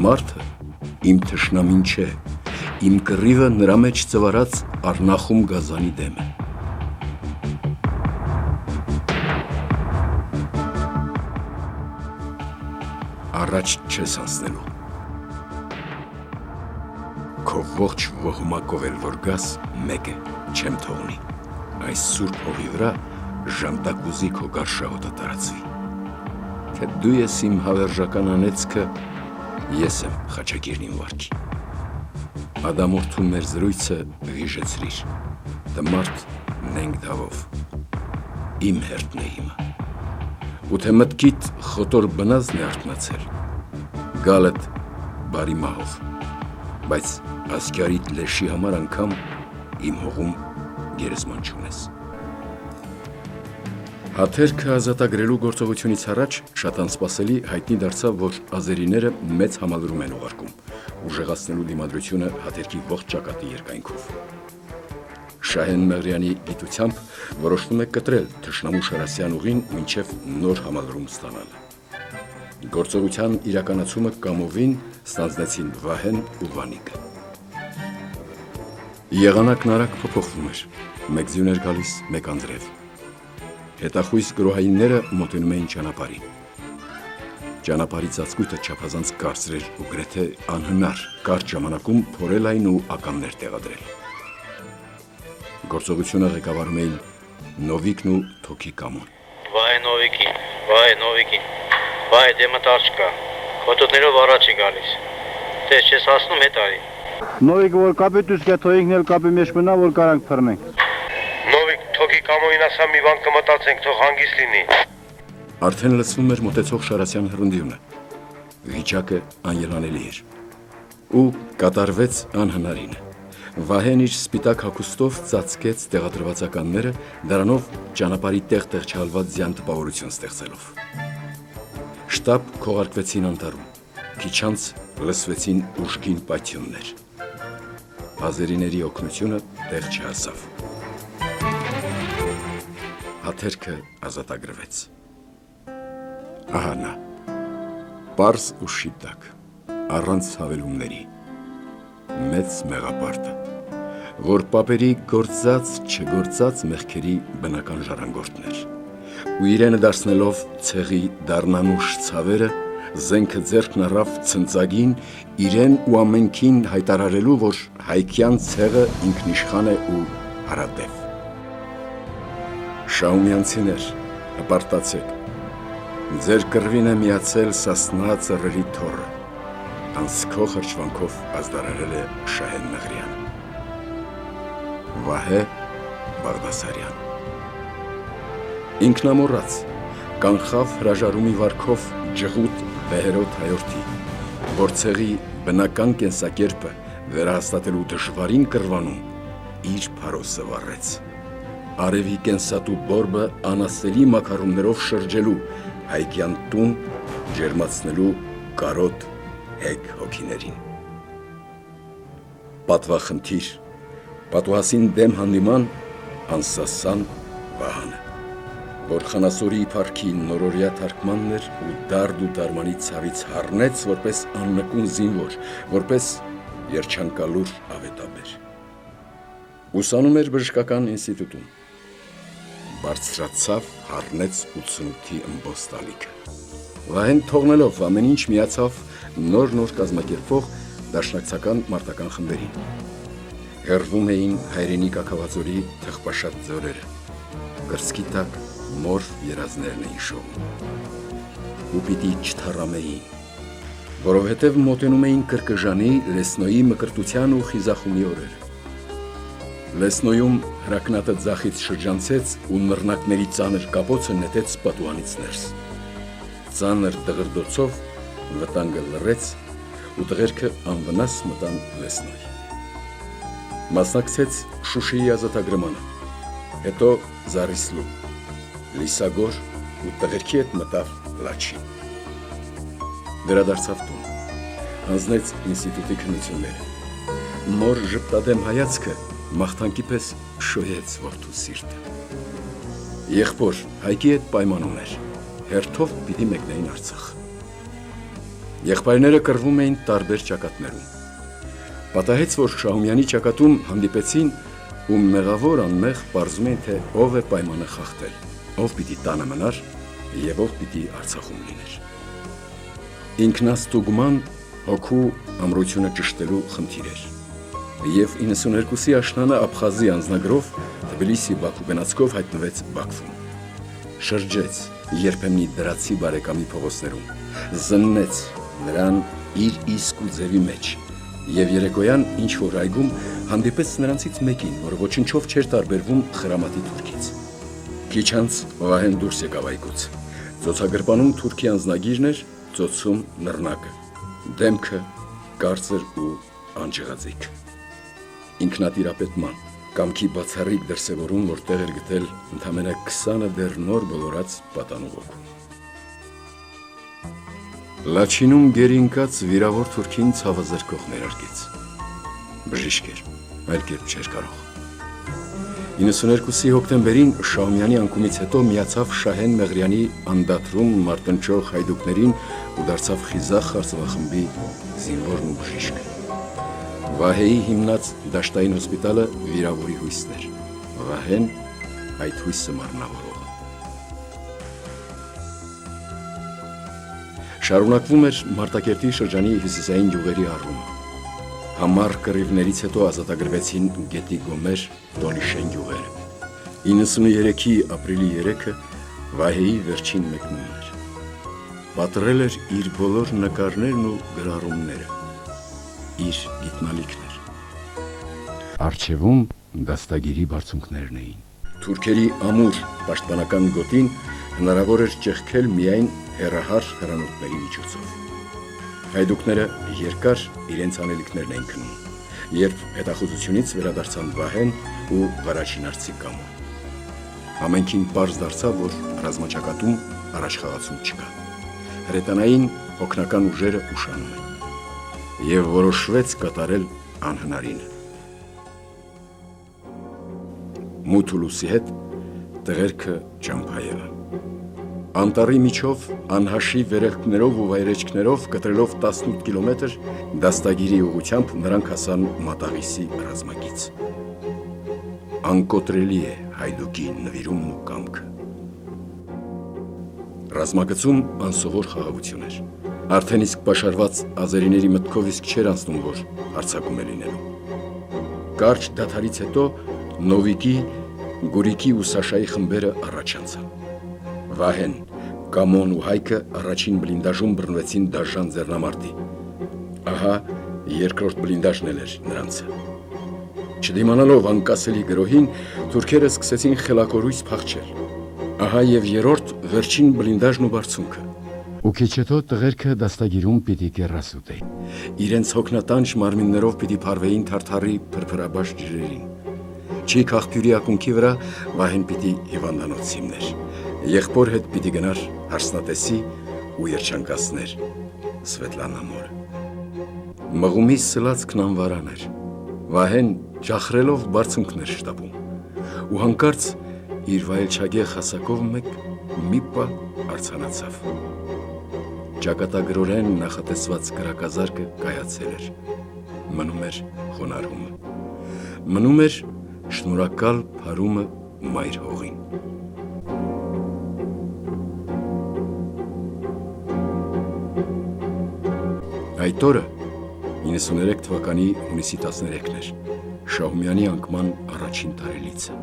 Մարդը իմ թշնամին չէ, իմ կռիվը նրա մեջ ծվարած առնախում գազանի դեմ է։ Առաջ չես անցնելու։ Քո ողջ ողմակով էլ որ գաս, մեկ է, չեմ թողնի։ Այս սուրբ հողի վրա ժանտակուզի քո գարշահոտը տարածվի։ Թե դու ես իմ հավերժական անեծքը, ես եմ խաչակիրնին վարքի։ Ադամորդու մեր զրույցը վիժեցրիր, դմարդ նենք դավով, իմ հերթն է իմը։ Ու թե մտքիդ խոտոր բնազն է արթնացել, գալդ բարի մահով, բայց ասկյարիտ լեշի համար անգամ իմ հողում գերեզման չունես։ Հաթերքը ազատագրելու գործողությունից առաջ շատ անսպասելի հայտնի դարձավ, որ ազերիները մեծ համալրում են ուղարկում, ուժեղացնելու դիմադրությունը հաթերքի ողջ ճակատի երկայնքով։ Շահեն Մեղրյանի գիտությամբ որոշվում է կտրել թշնամու Շարասյան ուղին մինչև նոր համալրում ստանալը։ Գործողության իրականացումը կամովին ստանձնեցին Վահեն ու Վանիկը։ Եղանակն արագ փոփոխվում էր, մեկ ձյուն էր գալիս, մեկ անձրև։ Հետախույս գրոհայինները մոտենում էին ճանապարհին։ Ճանապարհի ծածկույթը չափազանց կարծր էր ու գրեթե անհնար կարճ ժամանակում փորել այն ու ականներ տեղադրել։ Գործողությունը ղեկավարում էին Նովիկն ու Թոքի Կամոն։ Վայ Նովիկին, վայ դե մտար չկա, խոտոտներով առաջ է գալիս, տես չես հասնում հետ արի։ Նովիկ որ կապի դուս կա թոյինքն էլ կապի մեջ մնա որ կարանք թռնենք։ Նովիկ Թոքի Կամոին ասա մի բան կմտածենք, թող հանգիստ լինի։ Արդեն լսվում էր մոտեցող Շարասյան հռնդյունը։ Վիճակը անելանելի էր։ Ու կատարվեց անհնարինը։ Վահեն իր սպիտակ հագուստով ծածկեց տեղադրվածականները, դրանով ճանապարհի տեղ-տեղ չալված ձյան տպավորություն ստեղծելով։ Շտապ քողարկվեցին անտառում, քիչ անց լսվեցին ուժգին պայթյուններ։ Ազերիների օգնությունը տեղ չհասավ։ Հաթերքը ազատագրվեց։ Ահա նա, պարզ ու շիտակ, առանց հավելումների, մեծ մեղապարտը, որ պապերի գործած չգործած մեղքերի բնական ժառանգորդն էր, ու իրենը դարձնելով ցեղի դառնանուշ ցավերը, զենքը ձեռքն առավ ցնծագին իրեն ու ամենքին հայտարարելու, որ հայքյան ցեղը ինքնիշխան է ու հարատև։ Շաումյանցիներ, հպարտացեք, ձեր կռվին է միացել Սասնա ծռերի թոռը, անսքո խրճվանքով ազդարարել է Շահեն Մեղրյանը։ Վահե Բաղդասարյան ինքնամոռաց կանխավ հրաժարումի վարքով ջղուտ Բեհերոտ հայորդի, որ ցեղի բնական կենսակերպը վերահաստատելու դժվարին կռվանում իր փարոսը վառեց։ Արևի կենսատու բորբը անասելի մակարոններով շրջելու հայկյան տուն ջերմացնելու կարոտ հեգ հոգիներին։ Պատվախնդիր, պատուհասին դեմ հանդիման անսասան Վահանը, որ խանասորի իբարքի նորորյա թարգմանն էր ու դարդ ու դարմանի ցավից հառնեց որպես աննկուն զինվոր, որպես երջանկալուր ավետաբեր։ Ուսանում էր բժշկական ինստիտուտում։ Բարձրացավ, հառնեց 88-ի ըմբոստալիքը։ Վահեն թողնելով ամեն ինչ միացավ նոր կազմակերպող դաշնակցական մարտական խմբերին։ Հեռվում էին հայրենի կաքավածորի թխպաշատ ձորերը, կրծքի տակ մոր երազներն էին շովում։ Ու պիտի չթառամեին, որովհետև մոտենում էին Կրկժանի, Լեսնոյի մկրտության ու խիզախումի օրերը։ Լեսնոյում հրակնատը ձախից շրջանցեց ու նռնակների ծանր կապոցը նետեց պատուհանից ներս։ Ծանր դղրդոցով վտանգը լռեց ու տղերքը անվնաս մտան Լեսնոյ։ Մասնակցեց Շուշիի ազատագրմանը, հետո Զարիսլու, Լիսագոր ու տղերքի հետ մտավ Լաչին։ Վերադարձավ տուն, հանձնեց ինստիտուտի քննությունները։ Մոր ժպտադեմ հայացքը մաղթանքի պես շոյեց որդու սիրտը։ Եղբոր Հայկի հետ պայման ուներ, հերթով պիտի մեկնեին Արցախ։ Եղբայրները կռվում էին տարբեր ճակատներում։ Պատահեց, որ Շահումյանի ճակատում հանդիպեցին ու մեղավոր անմեղ պարզում էին, թե ով է պայմանը խախտել, ով պիտի տանը մնար և ով պիտի Արցախում լիներ։ Ինքնաստուգման հոգու ամրությունը ճշտելու խնդիր էր։ Եվ 92-ի աշնանը Աբխազի անձնագրով Թբիլիսի-Բաքու գնացքով հայտնվեց Բաքվում։ Շրջեց երբեմնի դրացի բարեկամի փողոցներում, զննեց նրան իր իսկ ու ձևի մեջ և երեկոյան ինչ-որ այգում հանդիպեց նրանցից մեկին, որը ոչնչով չէր տարբերվում խրամատի թուրքից։ Քիչ անց Վահեն դուրս եկավ այգուց։ Ծոցագրպանում թուրքի անձնագիրն էր, ծոցում նռնակը, դեմքը կարծր ու անջղաձիգ։ Ինքնատիրապետման, կամքի բացառիկ դրսևորում, որ տեղ էր գտել ընդամենը 20 դեռ նոր բոլորած պատանու ոգու։ Լաչինում գերի ընկած վիրավոր թուրքին ցավազրկող ներարկեց։ Բժիշկ էր, այլ կերպ չէր կարող։ 92-ի հոկտեմբերին Շահումյանի անկումից հետո միացավ Շահեն Մեղրյանի անդատրում մարտնչող հայդուկներին ու դարձավ խիզախ արծվախմբի զինվորն ու բժիշկը։ Վահեի հիմնած դաշտային հոսպիտալը վիրավորի հույսն էր, Վահեն այդ հույսը մարմնավորողը։ Շարունակվում էր Մարտակերտի շրջանի հյուսիսային յուղերի առումը։ Համառ կռիվներից հետո ազատագրվեցին Գետի Գոմեր, Տոլիշեն յուղերը։ 93-ի ապրիլի 3-ը Վահեի վերջին մեկնումն էր։ Պատռել էր իր բոլոր նկարներն ու գրառումները, իր գիտնալիքն էր։ Արջևում դաստագիրի բարձունքներն էին։ Թուրքերի ամուր պաշտպանական գոտին հնարավոր էր ճեղքել միայն հեռահար հրանոթների միջոցով։ Հայդուկները երկար իրենց անելիքներն էին քնում, երբ հետախուզությունից վերադարձան Վահեն ու Ղարաչինարցի կամո։ Ամենքին պարզ դարձավ, որ ռազմաճակատում առաջխաղացում չկա։ Հրետանային օգնական ուժերը ուշանում են, և որոշվեց կատարել անհնարինը։ Մութ ու լուսի հետ տղերքը ճամփայել են։ Անտառի միջով անհաշիվ վերելքներով ու վայրեջքներով կտրելով 18 կիլոմետր դաստագիրի ուղղությամբ նրանք հասան Մատաղիսի ռազմակից։ Անկոտրելի է հայդուկի նվիրումն ու կամքը։ Ռազմագծում անսովոր խաղաղություն էր։ Արդեն իսկ պաշարված ազերիների մտքով իսկ չէր անցնում, որ հարձակում է լինելու։ Կարճ դադարից հետո Նովիկի, Գուրիկի ու Սաշայի խմբերը առաջ անցան։ Վահեն, Կամոն ու Հայկը առաջին բլինդաժում բռնվեցին դաժան ձեռնամարտի։ Ահա երկրորդ բլինդաժն էր նրանցը։ Չդիմանալով անկասելի գրոհին, թուրքերը սկսեցին խելակորույս փախչել։ Ահա եւ երրորդ վերջին բլինդաժն ու բարձունքը։ Ու քիչ հետո տղերքը դաստագիրում պիտի կեռասուտեին։ Իրենց հոգնատանջ մարմիններով պիտի փարվեին Թարթարի փրփրաբաշ ջրերին։ Չիկ աղբյուրի ակունքի վրա Վահեն պիտի հիվանդանոց հիմներ։ Եղբոր հետ պիտի գնար հարսնատեսի ու երջանկացներ Սվետլանա մորը։ Մղումի սլացքն անվարան էր։ Վահեն ջախրելով բարձունքներ շտապում ու հանկարծ իր վայելչագեղ հասակով մի պա արձանացավ։ Ճակատագրորեն նախատեսված կրակազարկը կայացել էր։ Մնում էր խոնարհումը։ Մնում էր շնորհակալ փարումը մայր հողին։ Այդ օրը 93 թվականի հունիսի 13-ն էր, Շահումյանի անկման առաջին տարելիցը։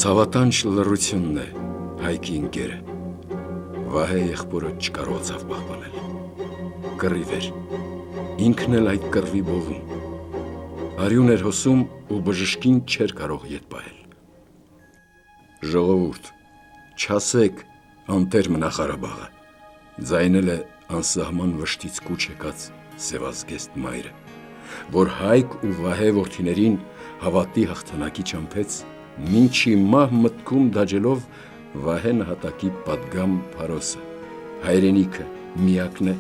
Ցավատանչ լռությունն է Հայկի ընկերը։ Վահե եղբորը չկարողացավ պահպանել։ Կռիվ էր, ինքն էլ այդ կռվի բովում։ Արյուն էր հոսում ու բժշկին չէր կարող ետ պահել։ Ժողովուրդ, չասեք անտեր մնա Ղարաբաղը, ձայնել է անսահման վշտից կուչ եկած սևազգեստ մայրը, որ Հայկ ու Վահե որդիներին հավատի հաղթանակի ճամփեց, մինչի մահ մտքում դաջելով Վահե նահատակի պատգամ փարոսը, հայրենիքը միակն է,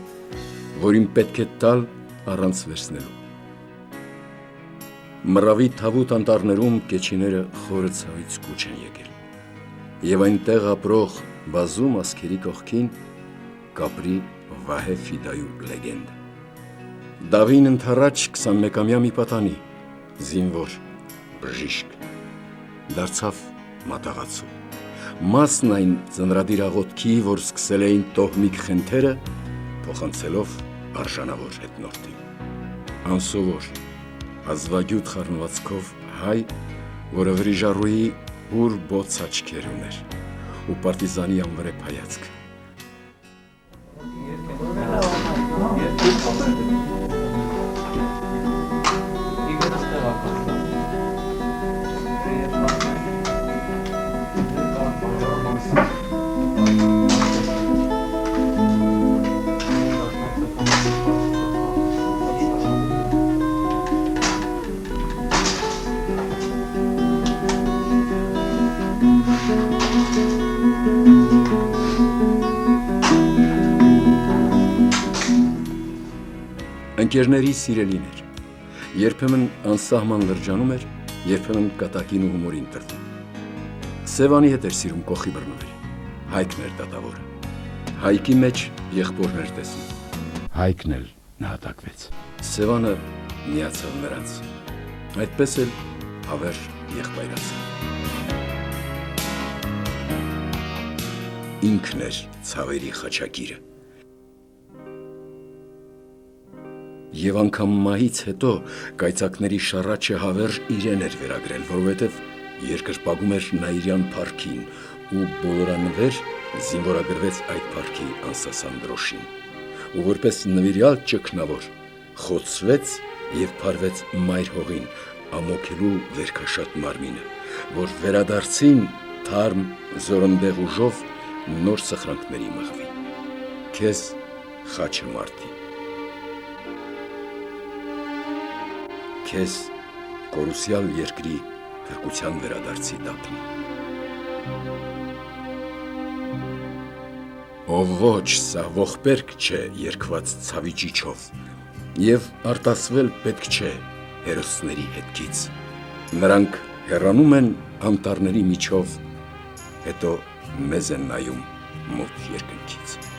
որին պետք է տալ առանց վերցնելու։ Մռավի թավուտ անտառներում կեչիները խորը ցավից կուչ են եկել, և այնտեղ ապրող բազում ազգերի կողքին կապրի Վահե Ֆիդայու լեգենդ։ Դավին ընթառաջ 21-ամյա մի պատանի, զինվոր, բժիշկ, դարձավ մատաղացու։ Մասն այն ծնրադիր աղոթքի, որ սկսել էին տոհմիկ խենթերը, փոխանցելով արժանավոր հետնորդի։ Անսովոր, ազվագյուտ խառնվածքով հայ, որը վրիժառուի ուր բոց աչքեր ուներ, ու պարտիզանի անվրեպ հայացք։ Ընկերների սիրելին էր, երբեմն անսահման լրջանում էր, երբեմն կատակին ու հումորին տրվում։ Սևանի հետ էր սիրում կողի բռնվել, Հայկն էր դատավորը, Հայկի մեջ եղբորներ տեսնում, Հայկն էլ նահատակվեց, Սևանը միացավ նրանց, այդպես էլ հավերժ եղբայրացավ։ Ինքն էր ցավերի խաչակիրը։ Եվ անգամ մահից հետո կայծակների շառաչը հավերժ իրեն էր վերագրել, որովհետև երկրպագում էր Նաիրյան փառքին ու բոլորանվեր զինվորագրվեց այդ փառքի անսասան դրոշին, ու որպես նվիրյալ ճգնավոր խոցվեց և փարվեց մայր հողին, ամոքելու վերքաշատ մարմինը, որ վերադարձին թարմ զորնդեղ ուժով նոր սխրանքների մղվի։ Քեզ խաչը մարտի, քեզ կորուսյալ երկրի փրկության վերադարձի դափնի։ Ով ոչ, սա ողբերք չէ երկված ցավի ճիչով, և արտասվել պետք չէ հերոսների հետքից։ Նրանք հեռանում են անտառների միջով, հետո մեզ են նայում մոտ երկնքից։